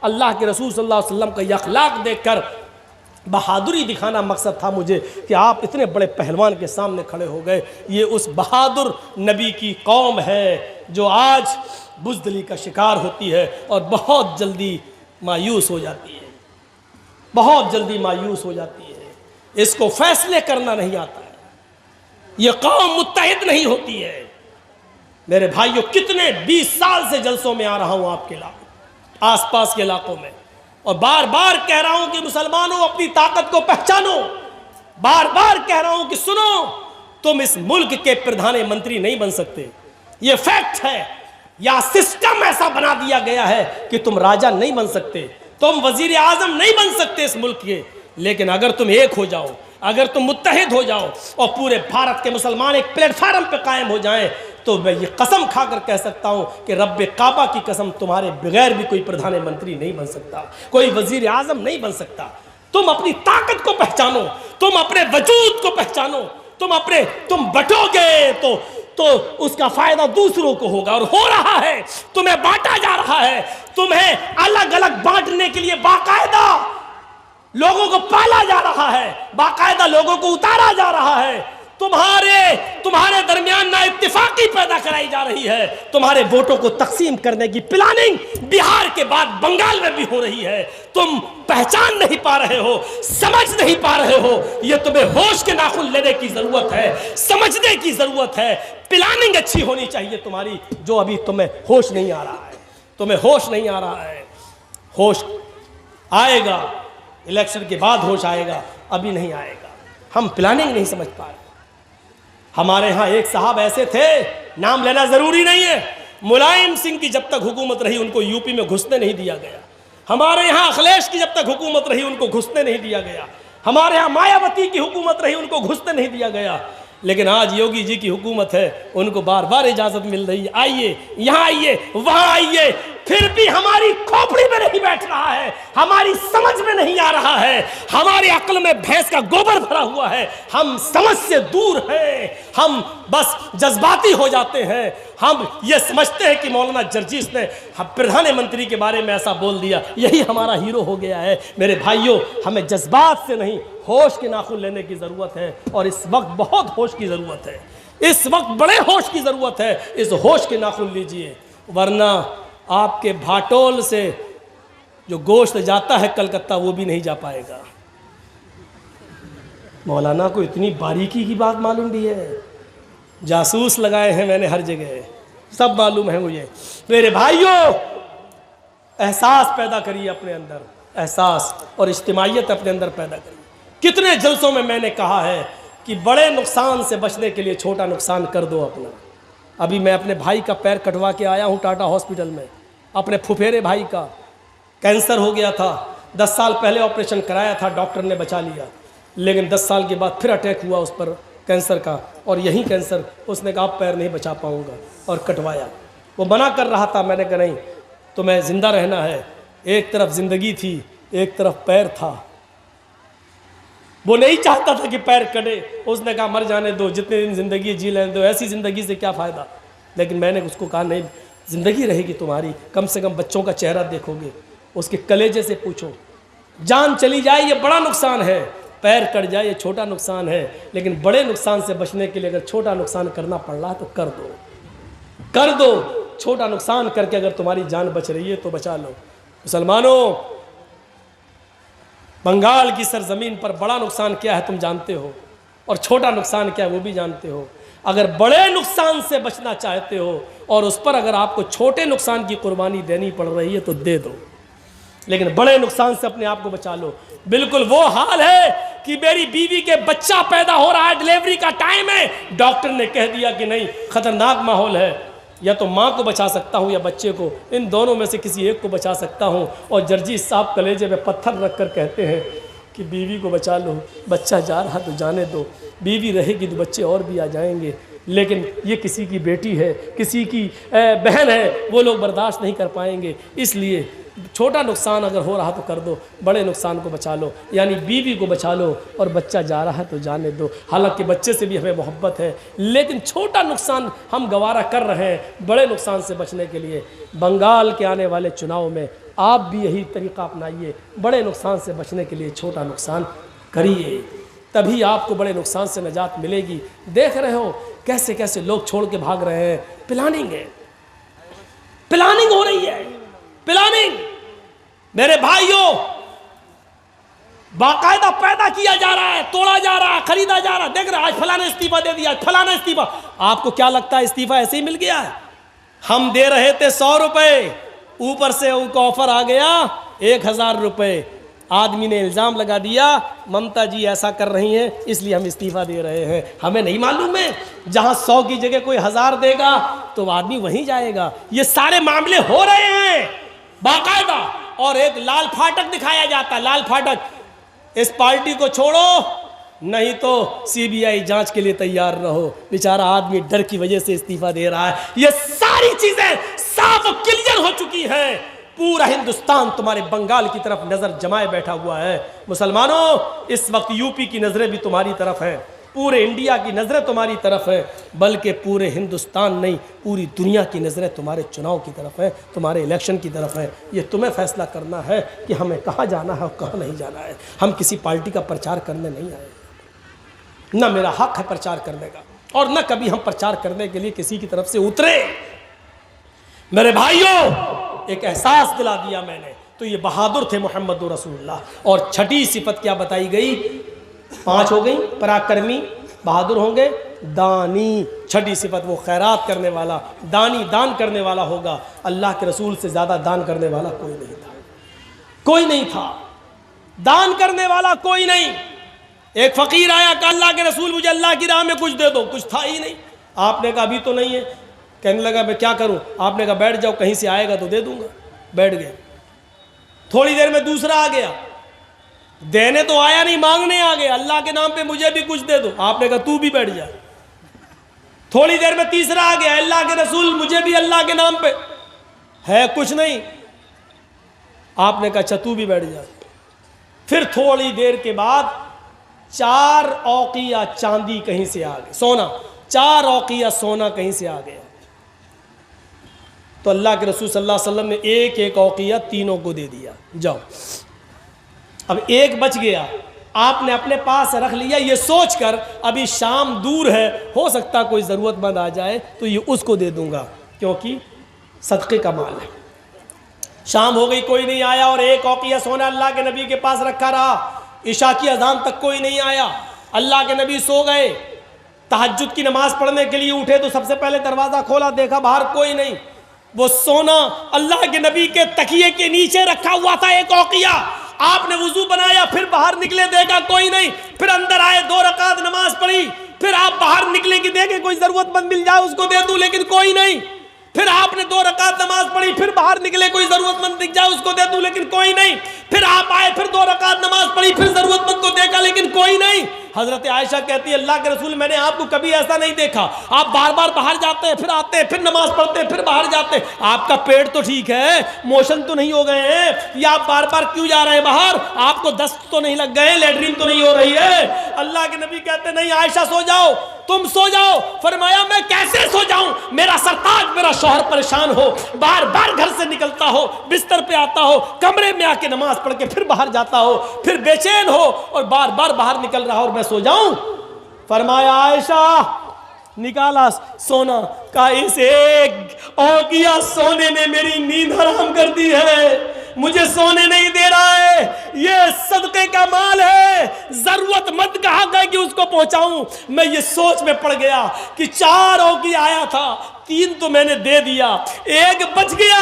اللہ کے رسول صلی اللہ علیہ وسلم کا یہ اخلاق دیکھ کر بہادری دکھانا مقصد تھا مجھے کہ آپ اتنے بڑے پہلوان کے سامنے کھڑے ہو گئے. یہ اس بہادر نبی کی قوم ہے جو آج بزدلی کا شکار ہوتی ہے اور بہت جلدی مایوس ہو جاتی ہے، بہت جلدی مایوس ہو جاتی ہے. اس کو فیصلے کرنا نہیں آتا ہے، یہ قوم متحد نہیں ہوتی ہے. میرے بھائیوں، کتنے 20 سال سے جلسوں میں آ رہا ہوں آپ کے علاقوں، آس پاس کے علاقوں میں، اور بار بار کہہ رہا ہوں کہ مسلمانوں اپنی طاقت کو پہچانو. بار بار کہہ رہا ہوں کہ سنو، تم اس ملک کے پردھان منتری نہیں بن سکتے، یہ فیکٹ ہے. یا سسٹم ایسا بنا دیا گیا ہے کہ تم راجہ نہیں بن سکتے، تم وزیر اعظم نہیں بن سکتے اس ملک کے. لیکن اگر تم ایک ہو جاؤ، اگر تم متحد ہو جاؤ اور پورے بھارت کے مسلمان ایک پلیٹ فارم پہ قائم ہو جائیں، تو میں یہ قسم کھا کر کہہ سکتا ہوں کہ رب کعبہ کی قسم تمہارے بغیر بھی کوئی پردھان منتری نہیں بن سکتا، کوئی وزیر اعظم نہیں بن سکتا. تم اپنی طاقت کو پہچانو، تم اپنے وجود کو پہچانو. تم بٹو گے تو اس کا فائدہ دوسروں کو ہوگا، اور ہو رہا ہے. تمہیں بانٹا جا رہا ہے، تمہیں الگ الگ بانٹنے کے لیے باقاعدہ لوگوں کو پالا جا رہا ہے، باقاعدہ لوگوں کو اتارا جا رہا ہے. تمہارے درمیان نا اتفاقی پیدا کرائی جا رہی ہے. تمہارے ووٹوں کو تقسیم کرنے کی پلاننگ بہار کے بعد بنگال میں بھی ہو رہی ہے. تم پہچان نہیں پا رہے ہو، سمجھ نہیں پا رہے ہو. یہ تمہیں ہوش کے ناخن لینے کی ضرورت ہے، سمجھنے کی ضرورت ہے. پلاننگ اچھی ہونی چاہیے تمہاری، جو ابھی تمہیں ہوش نہیں آ رہا ہے. تمہیں ہوش نہیں آ رہا ہے. ہوش آئے گا، الیکشن کے بعد ہوش آئے گا، ابھی نہیں آئے گا. ہم پلاننگ نہیں سمجھ پا رہے. ہمارے ہاں ایک صاحب ایسے تھے، نام لینا ضروری نہیں ہے، ملائم سنگھ کی جب تک حکومت رہی ان کو یو پی میں گھسنے نہیں دیا گیا. ہمارے یہاں اکھلیش کی جب تک حکومت رہی ان کو گھسنے نہیں دیا گیا. ہمارے ہاں مایاوتی کی حکومت رہی ان کو گھسنے نہیں دیا گیا. لیکن آج یوگی جی کی حکومت ہے، ان کو بار بار اجازت مل رہی ہے، آئیے یہاں، آئیے وہاں آئیے. پھر بھی ہماری کھوپڑی میں نہیں بیٹھ رہا ہے، ہماری سمجھ میں نہیں آ رہا ہے. ہماری عقل میں بھینس کا گوبر بھرا ہوا ہے. ہم سمجھ سے دور ہیں، ہم بس جذباتی ہو جاتے ہیں. ہم یہ سمجھتے ہیں کہ مولانا جرجیس نے پردھان منتری کے بارے میں ایسا بول دیا، یہی ہمارا ہیرو ہو گیا ہے. میرے بھائیوں، ہمیں جذبات سے نہیں، ہوش کے ناخن لینے کی ضرورت ہے. اور اس وقت بہت ہوش کی ضرورت ہے، اس وقت بڑے ہوش کی ضرورت ہے. اس ہوش کے ناخن لیجئے، ورنہ آپ کے بھاٹول سے جو گوشت جاتا ہے کلکتہ وہ بھی نہیں جا پائے گا. مولانا کو اتنی باریکی کی بات معلوم بھی ہے. جاسوس لگائے ہیں میں نے ہر جگہ، سب معلوم ہے مجھے. میرے بھائیوں، احساس پیدا کریے اپنے اندر، احساس اور اجتماعیت اپنے اندر پیدا کریے. کتنے جلسوں میں نے کہا ہے کہ بڑے نقصان سے بچنے کے لیے چھوٹا نقصان کر دو اپنا. ابھی میں اپنے بھائی کا پیر کٹوا کے آیا ہوں ٹاٹا ہاسپٹل میں. اپنے پھپھیرے بھائی کا کینسر ہو گیا تھا، 10 سال پہلے آپریشن کرایا تھا، ڈاکٹر نے بچا لیا. لیکن 10 سال کے بعد پھر اٹیک ہوا اس پر کینسر کا، اور یہی کینسر. اس نے کہا اب پیر نہیں بچا پاؤں گا، اور کٹوایا. وہ منع کر رہا تھا، میں نے کہا نہیں، تمہیں زندہ رہنا ہے. ایک طرف زندگی تھی، ایک طرف پیر تھا. وہ نہیں چاہتا تھا کہ پیر کٹے. اس نے کہا مر جانے دو، جتنے دن زندگی جی لینے دو، ایسی زندگی سے کیا فائدہ. لیکن میں نے اس کو کہا نہیں، زندگی رہے گی تمہاری، کم سے کم بچوں کا چہرہ دیکھو گے، اس کے کلیجے سے پوچھو. جان چلی جائے یہ بڑا نقصان ہے، پیر کٹ جائے یہ چھوٹا نقصان ہے. لیکن بڑے نقصان سے بچنے کے لیے اگر چھوٹا نقصان کرنا پڑ رہا ہے تو کر دو. چھوٹا نقصان کر کے اگر تمہاری جان بچ رہی ہے تو بچا لو. مسلمانوں، بنگال کی سرزمین پر بڑا نقصان کیا ہے تم جانتے ہو، اور چھوٹا نقصان کیا ہے وہ بھی جانتے ہو. اگر بڑے نقصان سے بچنا چاہتے ہو اور اس پر اگر آپ کو چھوٹے نقصان کی قربانی دینی پڑ رہی ہے تو دے دو، لیکن بڑے نقصان سے اپنے آپ کو بچا لو. بالکل وہ حال ہے کہ میری بیوی کے بچہ پیدا ہو رہا ہے، ڈیلیوری کا ٹائم ہے، ڈاکٹر نے کہہ دیا کہ نہیں، خطرناک ماحول ہے، یا تو ماں کو بچا سکتا ہوں یا بچے کو، ان دونوں میں سے کسی ایک کو بچا سکتا ہوں. اور جرجیس صاحب کلیجے میں پتھر رکھ کر کہتے ہیں کہ بیوی کو بچا لو، بچہ جا رہا تو جانے دو، بیوی رہے گی تو بچے اور بھی آ جائیں گے. لیکن یہ کسی کی بیٹی ہے، کسی کی بہن ہے، وہ لوگ برداشت نہیں کر پائیں گے. اس لیے چھوٹا نقصان اگر ہو رہا تو کر دو، بڑے نقصان کو بچا لو، یعنی بیوی کو بچا لو، اور بچہ جا رہا ہے تو جانے دو۔ حالانکہ بچے سے بھی ہمیں محبت ہے، لیکن چھوٹا نقصان ہم گوارا کر رہے ہیں بڑے نقصان سے بچنے کے لیے۔ بنگال کے آنے والے چناؤ میں آپ بھی یہی طریقہ اپنائیے، بڑے نقصان سے بچنے کے لیے چھوٹا نقصان کریے، تبھی آپ کو بڑے نقصان سے نجات ملے گی۔ دیکھ رہے ہو کیسے کیسے لوگ چھوڑ کے بھاگ رہے ہیں، پلاننگ ہے، پلاننگ ہو رہی ہے، پلاننگ۔ میرے بھائیوں، باقاعدہ پیدا کیا جا رہا ہے، توڑا جا رہا ہے، خریدا جا رہا ہے۔ دیکھ رہے ہیں آج فلاں نے استعفیٰ دے دیا، فلاں نے استعفیٰ۔ آپ کو کیا لگتا ہے استعفیٰ ایسے ہی مل گیا ہے؟ ہم دے رہے تھے 100 روپے، اوپر سے ان کو آفر آ گیا 1000 روپے۔ آدمی نے الزام لگا دیا ممتا جی ایسا کر رہی ہیں اس لیے ہم استعفیٰ دے رہے ہیں۔ ہمیں نہیں معلوم ہے جہاں 100 کی جگہ کوئی 1000 دے گا تو آدمی وہیں جائے گا۔ یہ سارے معاملے ہو رہے ہیں باقاعدہ، اور ایک لال پھاٹک دکھایا جاتا ہے، لال پھاٹک، اس پارٹی کو چھوڑو نہیں تو CBI جانچ کے لیے تیار رہو۔ بیچارہ آدمی ڈر کی وجہ سے استعفیٰ دے رہا ہے۔ یہ ساری چیزیں صاف و کلیئر ہو چکی ہیں، پورا ہندوستان تمہارے بنگال کی طرف نظر جمائے بیٹھا ہوا ہے۔ مسلمانوں، اس وقت UP کی نظریں بھی تمہاری طرف ہیں، پورے انڈیا کی نظریں تمہاری طرف ہیں، بلکہ پورے ہندوستان نہیں پوری دنیا کی نظریں تمہارے چناؤ کی طرف ہیں، تمہارے الیکشن کی طرف ہیں۔ یہ تمہیں فیصلہ کرنا ہے کہ ہمیں کہاں جانا ہے اور کہاں نہیں جانا ہے۔ ہم کسی پارٹی کا پرچار کرنے نہیں آئے، نہ میرا حق ہے پرچار کرنے کا، اور نہ کبھی ہم پرچار کرنے کے لیے کسی کی طرف سے اترے۔ میرے بھائیوں، ایک احساس دلا دیا میں نے، تو یہ بہادر تھے محمد رسول اللہ۔ اور چھٹی صفت کیا بتائی گئی؟ 5 ہو گئی، پراکرمی، بہادر ہوں گے، دانی۔ چھٹی صفت وہ خیرات کرنے والا، دانی، دان کرنے والا ہوگا۔ اللہ کے رسول سے زیادہ دان کرنے والا کوئی نہیں تھا، کوئی نہیں تھا، دان کرنے والا کوئی نہیں۔ ایک فقیر آیا کہ اللہ کے رسول مجھے اللہ کی راہ میں کچھ دے دو، کچھ تھا ہی نہیں۔ آپ نے کہا ابھی تو نہیں ہے۔ کہنے لگا میں کیا کروں؟ آپ نے کہا بیٹھ جاؤ، کہیں سے آئے گا تو دے دوں گا۔ بیٹھ گئے، تھوڑی دیر میں دوسرا آ گیا، دینے تو آیا نہیں، مانگنے آ گیا، اللہ کے نام پہ مجھے بھی کچھ دے دو۔ آپ نے کہا تو بھی بیٹھ جا۔ تھوڑی دیر میں تیسرا آ گیا، اللہ کے رسول مجھے بھی اللہ کے نام پہ ہے کچھ نہیں۔ آپ نے کہا اچھا تو بھی بیٹھ جا۔ پھر تھوڑی دیر کے بعد 4 اوقیہ چاندی کہیں سے آ گئے، سونا، 4 اوقیہ سونا کہیں سے آ گیا۔ تو اللہ کے رسول صلی اللہ علیہ وسلم نے ایک ایک اوقیہ تینوں کو دے دیا، جاؤ۔ اب ایک بچ گیا، آپ نے اپنے پاس رکھ لیا، یہ سوچ کر ابھی شام دور ہے، ہو سکتا کوئی ضرورت مند آ جائے تو یہ اس کو دے دوں گا، کیونکہ صدقے کا مال ہے۔ شام ہو گئی، کوئی نہیں آیا، اور ایک اوقیہ سونا اللہ کے نبی کے پاس رکھا رہا۔ عشاء کی اذان تک کوئی نہیں آیا، اللہ کے نبی سو گئے۔ تہجد کی نماز پڑھنے کے لیے اٹھے تو سب سے پہلے دروازہ کھولا، دیکھا باہر کوئی نہیں۔ وہ سونا اللہ کے نبی کے تکیے کے نیچے رکھا ہوا تھا، ایک اوقیہ۔ آپ نے وضو بنایا، پھر باہر نکلے، دیکھا کوئی نہیں، پھر اندر آئے، 2 رکعت نماز پڑھی، پھر آپ باہر نکلے کہ دیکھیں کوئی ضرورت مند مل جائے اس کو دے دوں، لیکن کوئی نہیں۔ پھر آپ نے 2 رکعت نماز پڑھی، پھر باہر نکلے کوئی ضرورت مند دکھ جائے اس کو دے دوں، لیکن کوئی نہیں۔ پھر آپ آئے، پھر 2 رکعت نماز پڑھی، پھر ضرورت مند کو دیکھا، لیکن کوئی نہیں۔ حضرت عائشہ کہتی ہے اللہ کے رسول میں نے آپ کو کبھی ایسا نہیں دیکھا، آپ بار بار باہر جاتے ہیں، پھر آتے ہیں، پھر نماز پڑھتے ہیں، پھر باہر جاتے ہیں، آپ کا پیٹ تو ٹھیک ہے، موشن تو نہیں ہو گئے ہیں، یا آپ بار بار کیوں جا رہے ہیں باہر؟ آپ کو دست تو نہیں لگ گئے، لیٹرین تو نہیں ہو رہی ہے؟ اللہ کے نبی کہتے نہیں عائشہ سو جاؤ، تم سو جاؤ۔ فرمایا میں کیسے سو جاؤں؟ میرا سرتاج میرا شوہر پریشان ہو، بار بار گھر سے نکلتا ہو، بستر پہ آتا ہو، کمرے میں آ کے نماز پڑھ کے پھر باہر جاتا ہو، پھر بے چین ہو اور بار بار باہر نکل رہا اور میں سو جاؤں؟ فرمایا عائشہ نکالا سونا، کہا اس ایک اوقیہ سونے نے میری نیند حرام کر دی ہے، مجھے سونے نہیں دے رہا ہے، یہ صدقے کا مال ہے، ضرورت مند کا حق ہے کہ اس کو پہنچاؤں۔ میں یہ سوچ میں پڑ گیا کہ 4 اوقیہ آیا تھا، 3 تو میں نے دے دیا، 1 بچ گیا۔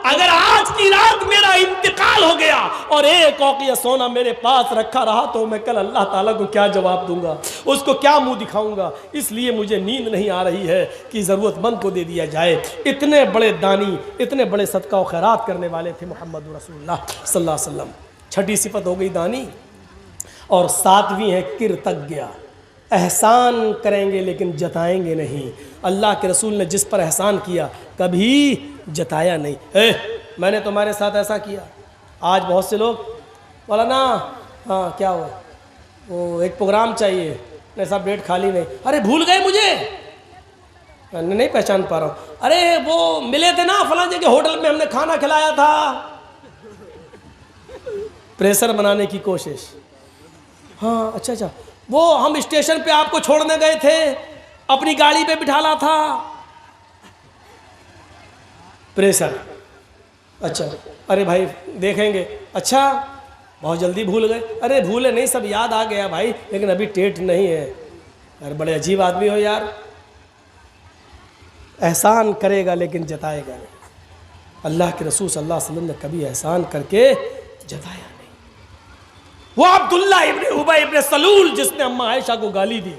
اگر آج کی رات میرا انتقال ہو گیا اور 1 اوقیہ سونا میرے پاس رکھا رہا تو میں کل اللہ تعالیٰ کو کیا جواب دوں گا، اس کو کیا منہ دکھاؤں گا؟ اس لیے مجھے نیند نہیں آ رہی ہے کہ ضرورت مند کو دے دیا جائے۔ اتنے بڑے دانی، اتنے بڑے صدقہ و خیرات کرنے والے تھے محمد رسول اللہ صلی اللہ علیہ وسلم۔ چھٹی صفت ہو گئی دانی، اور 7ویں ہے کرتگیہ، احسان کریں گے لیکن جتائیں گے نہیں۔ اللہ کے رسول نے جس پر احسان کیا کبھی جتایا نہیں۔ میں نے تمہارے ساتھ ایسا کیا. آج بہت سے لوگ مولانا ہاں کیا ہوا, وہ ایک پروگرام چاہیے, نہیں صاحب ڈیٹ خالی نہیں, ارے بھول گئے مجھے, نہیں پہچان پا رہا ہوں, ارے وہ ملے تھے نا فلاں جگہ ہوٹل میں ہم نے کھانا کھلایا تھا. پریشر بنانے کی کوشش. ہاں اچھا وہ ہم اسٹیشن پہ آپ کو چھوڑنے گئے تھے, اپنی گاڑی پہ بٹھالا تھا. پریشر. اچھا ارے بھائی دیکھیں گے, اچھا بہت جلدی بھول گئے, ارے بھولے نہیں سب یاد آ گیا بھائی, لیکن ابھی ڈیٹ نہیں ہے. یار بڑے عجیب آدمی ہو یار, احسان کرے گا لیکن جتائے گا نہیں. اللہ کے رسول صلی اللہ علیہ وسلم نے کبھی احسان کر کے جتایا نہیں. وہ عبداللہ ابن ابی ابن سلول جس نے اماں عائشہ کو گالی دی,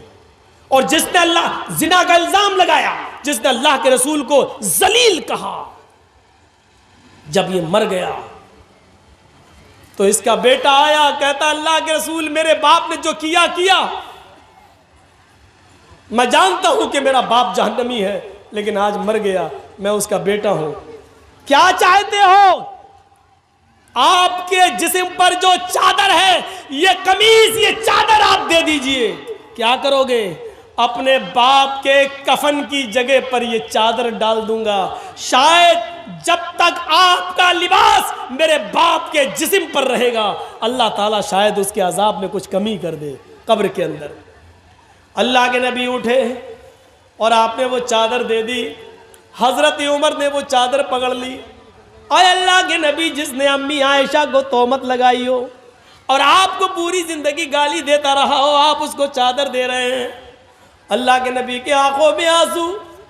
اور جس نے اللہ زنا کا الزام لگایا, جس نے اللہ کے رسول کو ذلیل کہا, جب یہ مر گیا تو اس کا بیٹا آیا, کہتا اللہ کے رسول میرے باپ نے جو کیا میں جانتا ہوں کہ میرا باپ جہنمی ہے, لیکن آج مر گیا, میں اس کا بیٹا ہوں, کیا چاہتے ہو؟ آپ کے جسم پر جو چادر ہے, یہ قمیص, یہ چادر آپ دے دیجئے. کیا کرو گے؟ اپنے باپ کے کفن کی جگہ پر یہ چادر ڈال دوں گا, شاید جب تک آپ کا لباس میرے باپ کے جسم پر رہے گا اللہ تعالیٰ شاید اس کے عذاب میں کچھ کمی کر دے قبر کے اندر. اللہ کے نبی اٹھے اور آپ نے وہ چادر دے دی. حضرت عمر نے وہ چادر پکڑ لی. اے اللہ کے نبی, جس نے امی عائشہ کو تہمت لگائی ہو اور آپ کو پوری زندگی گالی دیتا رہا ہو, آپ اس کو چادر دے رہے ہیں. اللہ کے نبی کے آنکھوں میں آنسو,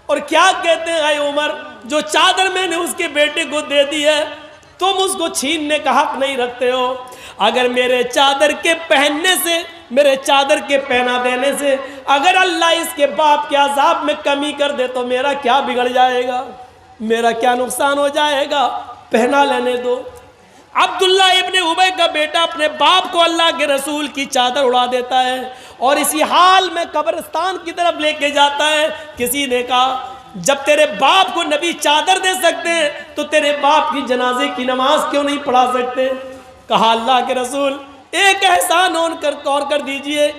اور کیا کہتے ہیں, اے عمر جو چادر میں نے اس کے بیٹے کو دے دی ہے تم اس کو چھیننے کا حق نہیں رکھتے ہو. اگر میرے چادر کے پہننے سے, میرے چادر کے پہنا دینے سے اگر اللہ اس کے باپ کے عذاب میں کمی کر دے تو میرا کیا بگڑ جائے گا, میرا کیا نقصان ہو جائے گا, پہنا لینے دو. عبداللہ ابن ابی کا بیٹا اپنے باپ کو اللہ کے رسول کی چادر اڑا دیتا ہے اور اسی حال میں قبرستان کی طرف لے کے جاتا ہے. کسی نے کہا جب تیرے باپ کو نبی چادر دے سکتے ہیں تو تیرے باپ کی جنازے کی نماز کیوں نہیں پڑھا سکتے؟ کہا اللہ کے رسول ایک احسان اور کر دیجئے,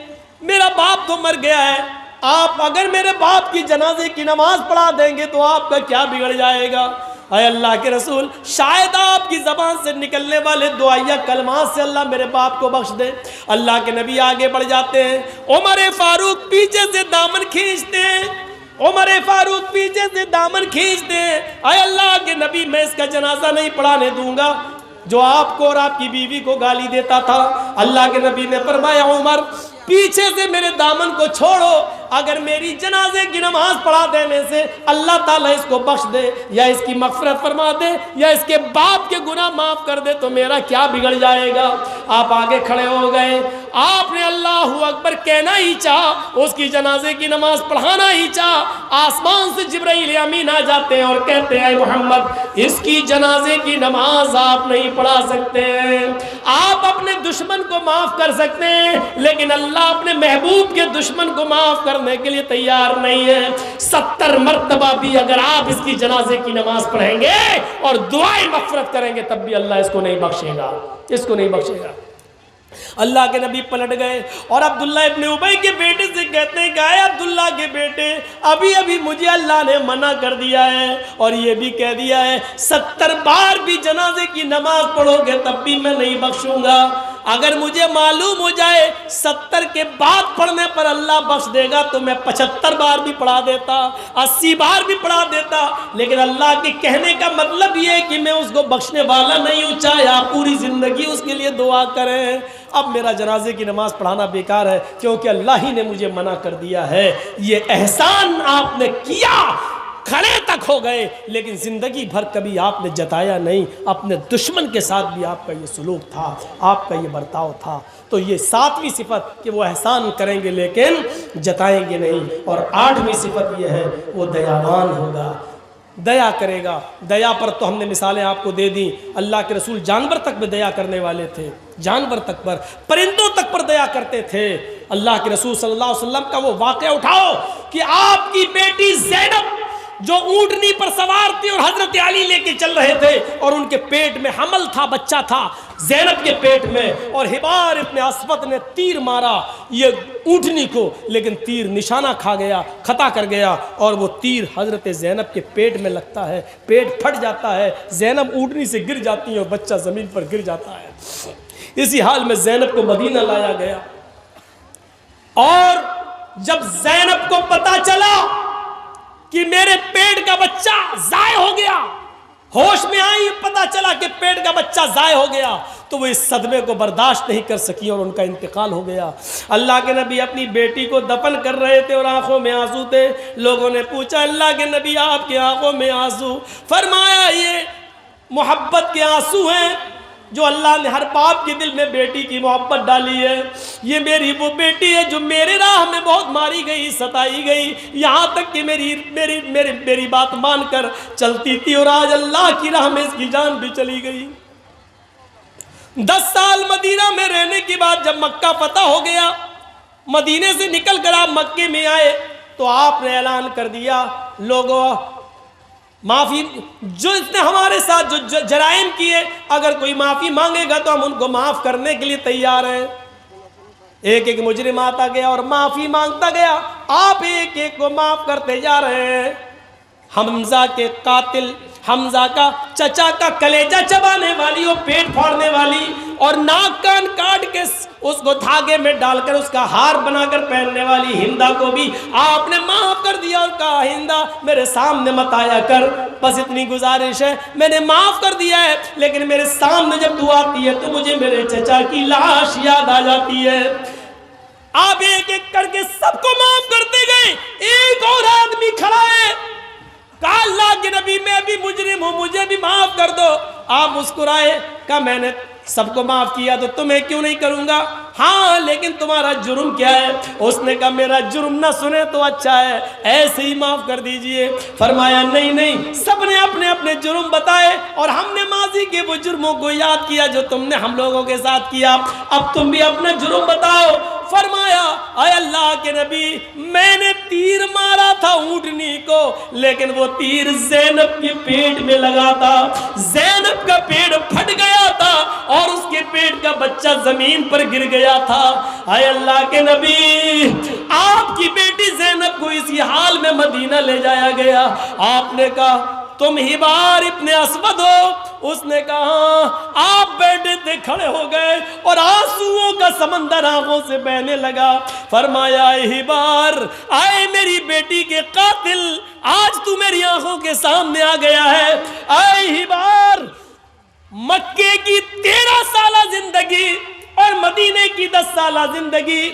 میرا باپ تو مر گیا ہے, آپ اگر میرے باپ کی جنازے کی نماز پڑھا دیں گے تو آپ کا کیا بگڑ جائے گا؟ اے اللہ کے رسول شاید آپ کی زبان سے نکلنے والے دعائیہ کلمات سے اللہ میرے باپ کو بخش دے. اللہ کے نبی آگے بڑھ جاتے ہیں, عمر فاروق پیچھے سے دامن کھینچتے ہیں, عمر فاروق پیچھے سے دامن کھینچتے ہیں. اے اللہ کے نبی میں اس کا جنازہ نہیں پڑھانے دوں گا جو آپ کو اور آپ کی بیوی کو گالی دیتا تھا. اللہ کے نبی نے فرمایا عمر پیچھے سے میرے دامن کو چھوڑو, اگر میری جنازے کی نماز پڑھا دینے سے اللہ تعالیٰ اس کو بخش دے یا اس کی مغفرت فرما دے یا اس کے باپ کے گناہ معاف کر دے تو میرا کیا بگڑ جائے گا. آپ آگے کھڑے ہو گئے, آپ نے اللہ اکبر کہنا ہی چاہا, اس کی جنازے کی نماز پڑھانا ہی چاہا, آسمان سے جبرائیل امین آ جاتے ہیں اور کہتے ہیں محمد اس کی جنازے کی نماز آپ نہیں پڑھا سکتے, آپ اپنے دشمن کو معاف کر سکتے ہیں لیکن اللہ اپنے محبوب کے دشمن کو معاف کرنے کے لیے تیار نہیں ہے. 70 مرتبہ بھی اگر آپ اس کی جنازے کی نماز پڑھیں گے اور دعائیں مغفرت کریں گے تب بھی اللہ اس کو نہیں بخشے گا, اس کو نہیں بخشے گا. اللہ کے نبی پلٹ گئے اور عبداللہ ابن ابی کے بیٹے سے کہتے ہیں کہ اے عبداللہ کے بیٹے ابھی مجھے اللہ نے منع کر دیا ہے اور یہ بھی کہہ دیا ہے 70 بار بھی جنازے کی نماز پڑھو گے تب بھی میں نہیں بخشوں گا. اگر مجھے معلوم ہو جائے 70 کے بعد پڑھنے پر اللہ بخش دے گا تو میں 75 بار بھی پڑھا دیتا, 80 بار بھی پڑھا دیتا, لیکن اللہ کے کہنے کا مطلب یہ ہے کہ میں اس کو بخشنے والا نہیں ہوں, چاہے آپ پوری زندگی اس کے لیے دعا کریں. اب میرا جنازے کی نماز پڑھانا بیکار ہے کیونکہ اللہ ہی نے مجھے منع کر دیا ہے. یہ احسان آپ نے کیا, کھڑے تک ہو گئے لیکن زندگی بھر کبھی آپ نے جتایا نہیں. اپنے دشمن کے ساتھ بھی آپ کا یہ سلوک تھا, آپ کا یہ برتاؤ تھا. تو یہ 7ویں صفت کہ وہ احسان کریں گے لیکن جتائیں گے نہیں. اور 8ویں صفت یہ ہے وہ دیاوان ہوگا, دیا کرے گا. دیا پر تو ہم نے مثالیں آپ کو دے دیں. اللہ کے رسول جانور تک میں دیا کرنے والے تھے, جانور تک پر, پرندوں تک پر دیا کرتے تھے. اللہ کے رسول صلی اللہ علیہ وسلم کا وہ واقعہ اٹھاؤ کہ آپ کی بیٹی زینب جو اونٹنی پر سوار تھی اور حضرت علی لے کے چل رہے تھے اور ان کے پیٹ میں حمل تھا، بچہ تھا زینب کے پیٹ میں، اور حبار ابن اسود نے تیر مارا یہ اونٹنی کو، لیکن تیر نشانہ کھا گیا، خطا کر گیا، اور وہ تیر حضرت زینب کے پیٹ میں لگتا ہے، پیٹ پھٹ جاتا ہے، زینب اونٹنی سے گر جاتی ہے اور بچہ زمین پر گر جاتا ہے۔ اسی حال میں زینب کو مدینہ لایا گیا، اور جب زینب کو پتا چلا کہ میرے پیٹ کا بچہ ضائع ہو گیا، ہوش میں آئی، پتا چلا کہ پیٹ کا بچہ ضائع ہو گیا، تو وہ اس صدمے کو برداشت نہیں کر سکی اور ان کا انتقال ہو گیا۔ اللہ کے نبی اپنی بیٹی کو دفن کر رہے تھے اور آنکھوں میں آنسو تھے۔ لوگوں نے پوچھا اللہ کے نبی آپ کے آنکھوں میں آنسو؟ فرمایا یہ محبت کے آنسو ہیں جو اللہ نے ہر باپ کے دل میں بیٹی کی محبت ڈالی ہے۔ یہ میری وہ بیٹی ہے جو میرے راہ میں بہت ماری گئی، ستائی گئی، یہاں تک کہ میری بات مان کر چلتی تھی، اور آج اللہ کی راہ میں اس کی جان بھی چلی گئی۔ 10 سال مدینہ میں رہنے کے بعد جب مکہ فتح ہو گیا، مدینے سے نکل کر آپ مکے میں آئے تو آپ نے اعلان کر دیا، لوگوں معافی، جو اس نے ہمارے ساتھ جو جرائم کیے، اگر کوئی معافی مانگے گا تو ہم ان کو معاف کرنے کے لیے تیار ہیں۔ ایک ایک مجرم آتا گیا اور معافی مانگتا گیا، آپ ایک ایک کو معاف کرتے جا رہے ہیں۔ حمزہ کے قاتل، حمزہ کا چچا کا کلیجہ چبانے والی، وہ پیٹ پھاڑنے والی اور ناک کان کاٹ کے اس کو دھاگے میں ڈال کر اس کا ہار بنا کر پہننے والی ہندا کو بھی آپ نے معاف کر دیا اور کہا ہندا میرے سامنے مت آیا کر، بس اتنی گزارش ہے، میں نے معاف کر دیا ہے لیکن میرے سامنے جب تو آتی ہے تو مجھے میرے چچا کی لاش یاد آ جاتی ہے۔ آپ ایک ایک کر کے سب کو معاف کرتے گئے۔ ایک اور آدمی کھڑا ہے، کہا اللہ کے نبی میں بھی مجرم ہوں، مجھے بھی معاف کر دو۔ آپ مسکرائے، کہا میں نے سب کو معاف کیا تو تمہیں کیوں نہیں کروں گا؟ ہاں لیکن تمہارا جرم کیا ہے؟ اس نے کہا میرا جرم نہ سنے تو اچھا ہے، ایسے ہی معاف کر دیجئے۔ فرمایا نہیں نہیں، سب نے اپنے اپنے جرم بتائے اور ہم نے ماضی کے وہ جرموں کو یاد کیا جو تم نے ہم لوگوں کے ساتھ کیا، اب تم بھی اپنا جرم بتاؤ۔ فرمایا اے اللہ کے نبی میں نے تیر مارا تھا اونٹنی کو، لیکن وہ تیر زینب کے پیٹ میں لگا تھا، زینب کا پیٹ پھٹ گیا تھا اور اس کے پیٹ کا بچہ زمین پر گر گیا تھا۔ اے اللہ کے نبی آپ کی بیٹی زینب کو اسی حال میں مدینہ لے جایا گیا۔ آپ نے کہا تم حبار ابن اسود ہو؟ اس نے کہا آپ بیٹے تھے، کھڑے ہو گئے اور آنسوؤں کا سمندر آنکھوں سے بہنے لگا۔ فرمایا اے حبار، آئے میری بیٹی کے قاتل، آج تو میری آنکھوں کے سامنے آ گیا ہے۔ اے حبار، مکے کی 13 سالہ زندگی اور مدینے کی 10 سالہ زندگی،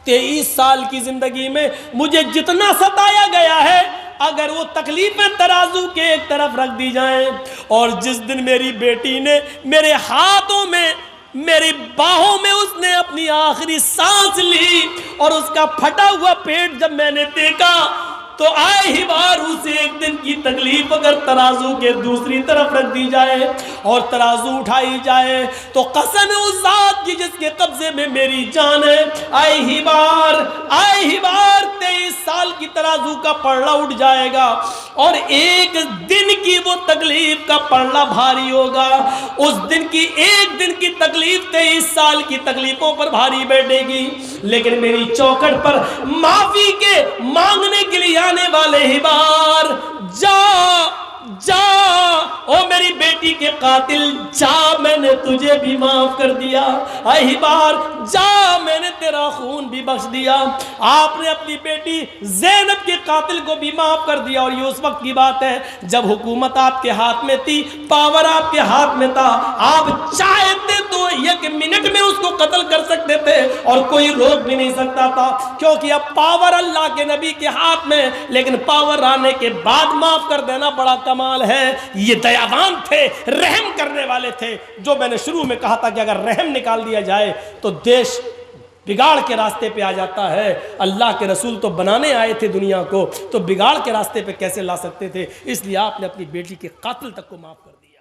23 سال کی زندگی میں مجھے جتنا ستایا گیا ہے، اگر وہ تکلیفیں ترازو کے ایک طرف رکھ دی جائیں، اور جس دن میری بیٹی نے میرے ہاتھوں میں، میری باہوں میں اس نے اپنی آخری سانس لی اور اس کا پھٹا ہوا پیٹ جب میں نے دیکھا تو آئے ہی بار اسے ایک دن کی تکلیف اگر ترازو کے دوسری طرف رکھ دی جائے اور ترازو اٹھائی جائے تو قسم اس ذات کی جس کے قبضے میں میری جان ہے، آئے ہی بار 23 سال کی ترازو کا پلڑا اٹھ جائے گا اور ایک دن کی وہ تکلیف کا پلڑا بھاری ہوگا۔ اس دن کی ایک دن کی تکلیف 23 سال کی تکلیفوں پر بھاری بیٹھے گی، لیکن میری چوکھٹ پر معافی کے مانگنے کے لیے آنے والے حبار، جا جا او میری بیٹی کے قاتل، جا میں نے تجھے بھی معاف کر دیا، اے حبار جا میں نے تیرا خون بھی بخش دیا۔ آپ نے اپنی بیٹی زینب کے قاتل کو بھی معاف کر دیا، اور یہ اس وقت کی بات ہے جب حکومت آپ کے ہاتھ میں تھی، پاور آپ کے ہاتھ میں تھا، آپ چاہتے تو 1 منٹ میں اس کو قتل کر سکتے تھے اور کوئی روک بھی نہیں سکتا تھا، کیونکہ اب پاور اللہ کے نبی کے ہاتھ میں، لیکن پاور آنے کے بعد معاف کر دینا بڑا کمال ہے۔ یہ دیاوان تھے، رحم کرنے والے تھے، جو میں نے شروع میں کہا تھا کہ اگر رحم نکال دیا جائے تو دیش بگاڑ کے راستے پہ آ جاتا ہے۔ اللہ کے رسول تو بنانے آئے تھے دنیا کو، تو بگاڑ کے راستے پہ کیسے لا سکتے تھے؟ اس لیے آپ نے اپنی بیٹی کے قاتل تک کو معاف کر دیا۔